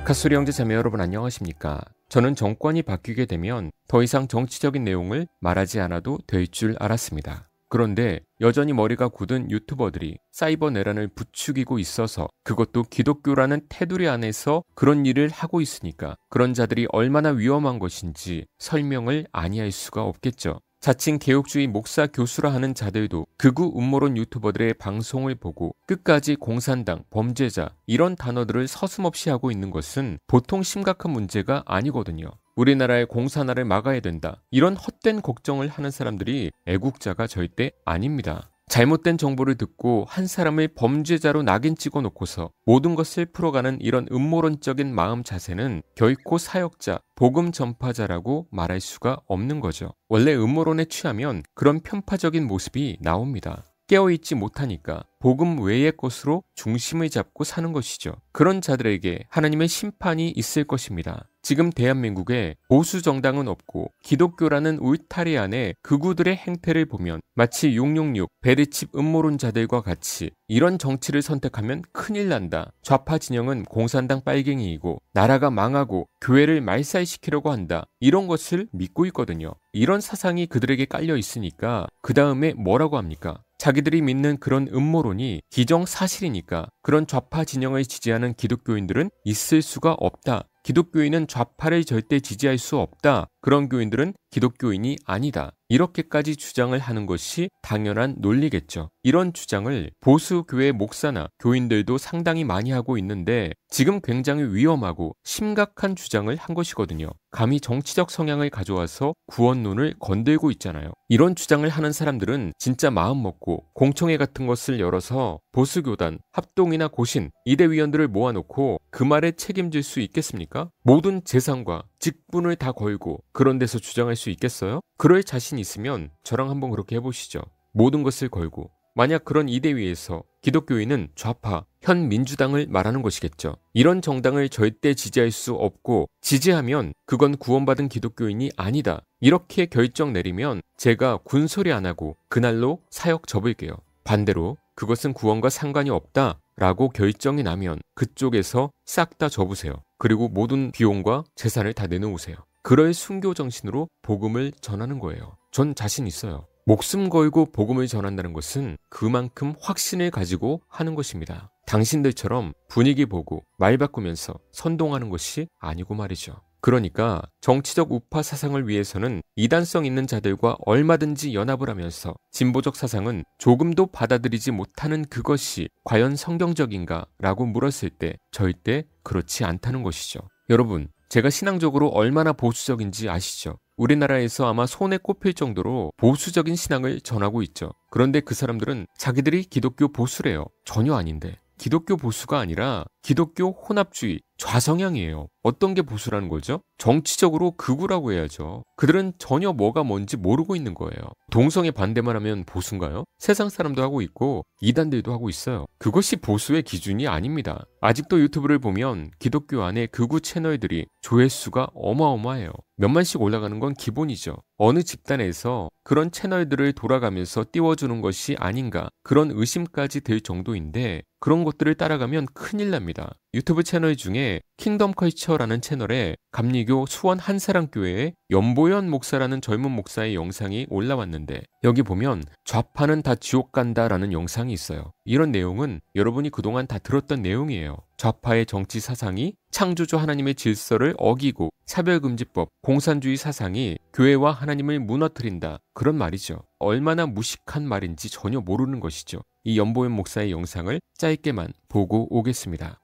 갓소리 형제 자매 여러분 안녕하십니까? 저는 정권이 바뀌게 되면 더 이상 정치적인 내용을 말하지 않아도 될 줄 알았습니다. 그런데 여전히 머리가 굳은 유튜버들이 사이버 내란을 부추기고 있어서, 그것도 기독교라는 테두리 안에서 그런 일을 하고 있으니까 그런 자들이 얼마나 위험한 것인지 설명을 아니할 수가 없겠죠. 자칭 개혁주의 목사 교수라 하는 자들도 극우 음모론 유튜버들의 방송을 보고 끝까지 공산당, 범죄자 이런 단어들을 서슴없이 하고 있는 것은 보통 심각한 문제가 아니거든요. 우리나라의 공산화를 막아야 된다, 이런 헛된 걱정을 하는 사람들이 애국자가 절대 아닙니다. 잘못된 정보를 듣고 한 사람을 범죄자로 낙인 찍어 놓고서 모든 것을 풀어가는 이런 음모론적인 마음 자세는 결코 사역자, 복음 전파자라고 말할 수가 없는 거죠. 원래 음모론에 취하면 그런 편파적인 모습이 나옵니다. 깨어있지 못하니까 복음 외의 것으로 중심을 잡고 사는 것이죠. 그런 자들에게 하나님의 심판이 있을 것입니다. 지금 대한민국에 보수 정당은 없고 기독교라는 울타리 안에 극우들의 행태를 보면 마치 666 베르칩 음모론자들과 같이 이런 정치를 선택하면 큰일 난다, 좌파 진영은 공산당 빨갱이이고 나라가 망하고 교회를 말살시키려고 한다, 이런 것을 믿고 있거든요. 이런 사상이 그들에게 깔려 있으니까 그 다음에 뭐라고 합니까? 자기들이 믿는 그런 음모론이 기정사실이니까 그런 좌파 진영을 지지하는 기독교인들은 있을 수가 없다, 기독교인은 좌파를 절대 지지할 수 없다, 그런 교인들은 기독교인이 아니다, 이렇게까지 주장을 하는 것이 당연한 논리겠죠. 이런 주장을 보수 교회 목사나 교인들도 상당히 많이 하고 있는데 지금 굉장히 위험하고 심각한 주장을 한 것이거든요. 감히 정치적 성향을 가져와서 구원론을 건들고 있잖아요. 이런 주장을 하는 사람들은 진짜 마음 먹고 공청회 같은 것을 열어서 보수교단, 합동이나 고신, 이대위원들을 모아놓고 그 말에 책임질 수 있겠습니까? 모든 재산과 직분을 다 걸고 그런 데서 주장할 수 있겠어요? 그럴 자신 있으면 저랑 한번 그렇게 해보시죠. 모든 것을 걸고. 만약 그런 이대위에서 기독교인은 좌파, 현 민주당을 말하는 것이겠죠. 이런 정당을 절대 지지할 수 없고 지지하면 그건 구원받은 기독교인이 아니다, 이렇게 결정 내리면 제가 군소리 안 하고 그날로 사역 접을게요. 반대로 그것은 구원과 상관이 없다 라고 결정이 나면 그쪽에서 싹 다 접으세요. 그리고 모든 비용과 재산을 다 내놓으세요. 그럴 순교 정신으로 복음을 전하는 거예요. 전 자신 있어요. 목숨 걸고 복음을 전한다는 것은 그만큼 확신을 가지고 하는 것입니다. 당신들처럼 분위기 보고 말 바꾸면서 선동하는 것이 아니고 말이죠. 그러니까 정치적 우파 사상을 위해서는 이단성 있는 자들과 얼마든지 연합을 하면서 진보적 사상은 조금도 받아들이지 못하는 그것이 과연 성경적인가 라고 물었을 때 절대 그렇지 않다는 것이죠. 여러분, 제가 신앙적으로 얼마나 보수적인지 아시죠? 우리나라에서 아마 손에 꼽힐 정도로 보수적인 신앙을 전하고 있죠. 그런데 그 사람들은 자기들이 기독교 보수래요. 전혀 아닌데. 기독교 보수가 아니라 기독교 혼합주의, 좌성향이에요. 어떤 게 보수라는 거죠? 정치적으로 극우라고 해야죠. 그들은 전혀 뭐가 뭔지 모르고 있는 거예요. 동성애 반대만 하면 보수인가요? 세상 사람도 하고 있고 이단들도 하고 있어요. 그것이 보수의 기준이 아닙니다. 아직도 유튜브를 보면 기독교 안에 극우 채널들이 조회수가 어마어마해요. 몇만씩 올라가는 건 기본이죠. 어느 집단에서 그런 채널들을 돌아가면서 띄워주는 것이 아닌가, 그런 의심까지 들 정도인데 그런 것들을 따라가면 큰일 납니다. 유튜브 채널 중에 킹덤 컬처라는 채널에 감리교 수원 한사랑교회의 연보연 목사라는 젊은 목사의 영상이 올라왔는데 여기 보면 좌파는 다 지옥 간다라는 영상이 있어요. 이런 내용은 여러분이 그동안 다 들었던 내용이에요. 좌파의 정치 사상이 창조주 하나님의 질서를 어기고 차별금지법, 공산주의 사상이 교회와 하나님을 무너뜨린다, 그런 말이죠. 얼마나 무식한 말인지 전혀 모르는 것이죠. 이 연보연 목사의 영상을 짧게만 보고 오겠습니다.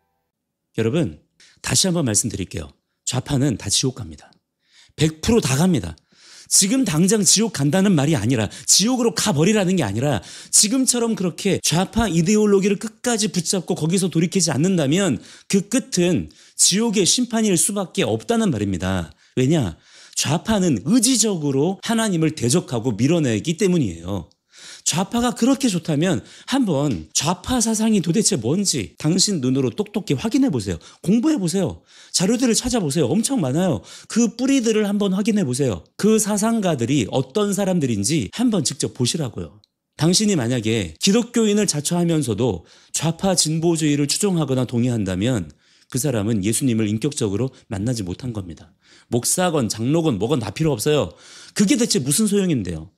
여러분, 다시 한번 말씀드릴게요. 좌파는 다 지옥 갑니다. 100% 다 갑니다. 지금 당장 지옥 간다는 말이 아니라, 지옥으로 가버리라는 게 아니라, 지금처럼 그렇게 좌파 이데올로기를 끝까지 붙잡고 거기서 돌이키지 않는다면 그 끝은 지옥의 심판일 수밖에 없다는 말입니다. 왜냐? 좌파는 의지적으로 하나님을 대적하고 밀어내기 때문이에요. 좌파가 그렇게 좋다면 한번 좌파 사상이 도대체 뭔지 당신 눈으로 똑똑히 확인해 보세요. 공부해 보세요. 자료들을 찾아보세요. 엄청 많아요. 그 뿌리들을 한번 확인해 보세요. 그 사상가들이 어떤 사람들인지 한번 직접 보시라고요. 당신이 만약에 기독교인을 자처하면서도 좌파 진보주의를 추종하거나 동의한다면 그 사람은 예수님을 인격적으로 만나지 못한 겁니다. 목사건 장로건 뭐건 다 필요 없어요. 그게 대체 무슨 소용인데요?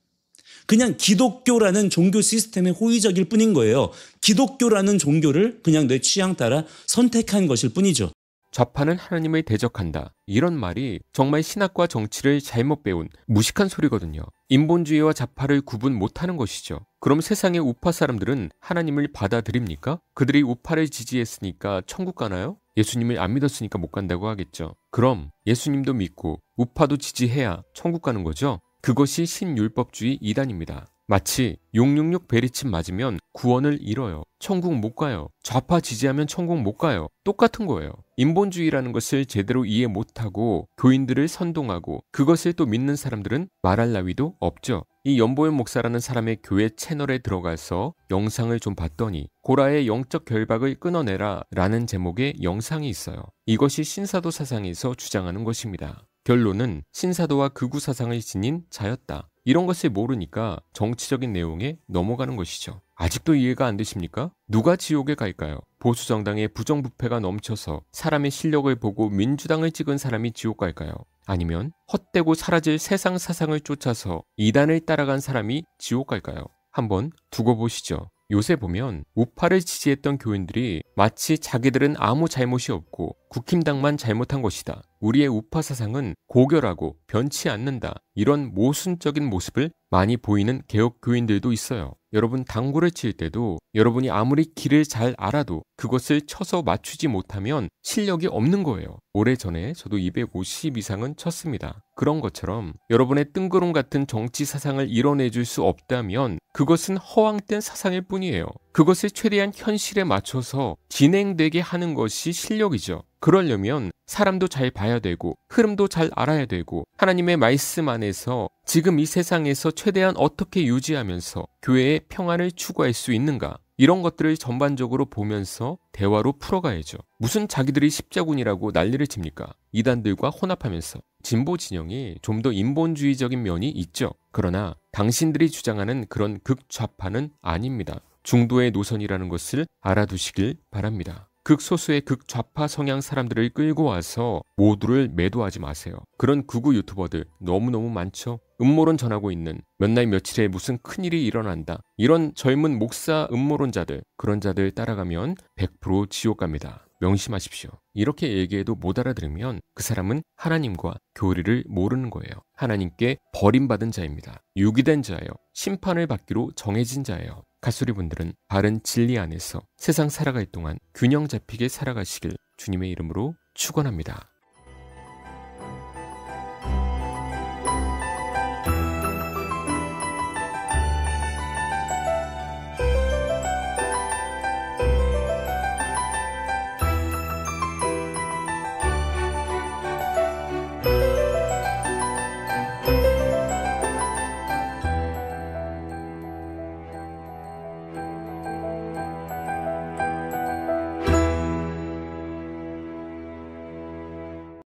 그냥 기독교라는 종교 시스템의 호의적일 뿐인 거예요. 기독교라는 종교를 그냥 내 취향 따라 선택한 것일 뿐이죠. 좌파는 하나님을 대적한다. 이런 말이 정말 신학과 정치를 잘못 배운 무식한 소리거든요. 인본주의와 좌파를 구분 못하는 것이죠. 그럼 세상의 우파 사람들은 하나님을 받아들입니까? 그들이 우파를 지지했으니까 천국 가나요? 예수님을 안 믿었으니까 못 간다고 하겠죠. 그럼 예수님도 믿고 우파도 지지해야 천국 가는 거죠? 그것이 신율법주의 이단입니다. 마치 666 베리칩 맞으면 구원을 잃어요. 천국 못 가요. 좌파 지지하면 천국 못 가요. 똑같은 거예요. 인본주의라는 것을 제대로 이해 못하고 교인들을 선동하고 그것을 또 믿는 사람들은 말할 나위도 없죠. 이 연보현 목사라는 사람의 교회 채널에 들어가서 영상을 좀 봤더니 고라의 영적 결박을 끊어내라 라는 제목의 영상이 있어요. 이것이 신사도 사상에서 주장하는 것입니다. 결론은 신사도와 극우 사상을 지닌 자였다. 이런 것을 모르니까 정치적인 내용에 넘어가는 것이죠. 아직도 이해가 안 되십니까? 누가 지옥에 갈까요? 보수정당의 부정부패가 넘쳐서 사람의 실력을 보고 민주당을 찍은 사람이 지옥 갈까요? 아니면 헛되고 사라질 세상 사상을 쫓아서 이단을 따라간 사람이 지옥 갈까요? 한번 두고 보시죠. 요새 보면 우파를 지지했던 교인들이 마치 자기들은 아무 잘못이 없고 국힘당만 잘못한 것이다. 우리의 우파 사상은 고결하고 변치 않는다. 이런 모순적인 모습을 많이 보이는 개혁 교인들도 있어요. 여러분 당구를 칠 때도 여러분이 아무리 길을 잘 알아도 그것을 쳐서 맞추지 못하면 실력이 없는 거예요. 오래전에 저도 250 이상은 쳤습니다. 그런 것처럼 여러분의 뜬구름 같은 정치 사상을 이뤄내줄 수 없다면 그것은 허황된 사상일 뿐이에요. 그것을 최대한 현실에 맞춰서 진행되게 하는 것이 실력이죠. 그러려면 사람도 잘 봐야 되고 흐름도 잘 알아야 되고 하나님의 말씀 안에서 지금 이 세상에서 최대한 어떻게 유지하면서 교회의 평안을 추구할 수 있는가 이런 것들을 전반적으로 보면서 대화로 풀어가야죠. 무슨 자기들이 십자군이라고 난리를 칩니까? 이단들과 혼합하면서 진보 진영이 좀 더 인본주의적인 면이 있죠. 그러나 당신들이 주장하는 그런 극좌파는 아닙니다. 중도의 노선이라는 것을 알아두시길 바랍니다. 극소수의 극좌파 성향 사람들을 끌고 와서 모두를 매도하지 마세요. 그런 극우 유튜버들 너무너무 많죠. 음모론 전하고 있는 몇 날 며칠에 무슨 큰일이 일어난다. 이런 젊은 목사 음모론자들, 그런 자들 따라가면 100% 지옥 갑니다. 명심하십시오. 이렇게 얘기해도 못 알아들으면 그 사람은 하나님과 교리를 모르는 거예요. 하나님께 버림받은 자입니다. 유기된 자예요. 심판을 받기로 정해진 자예요. 가수리분들은 바른 진리 안에서 세상 살아갈 동안 균형 잡히게 살아가시길 주님의 이름으로 축원합니다.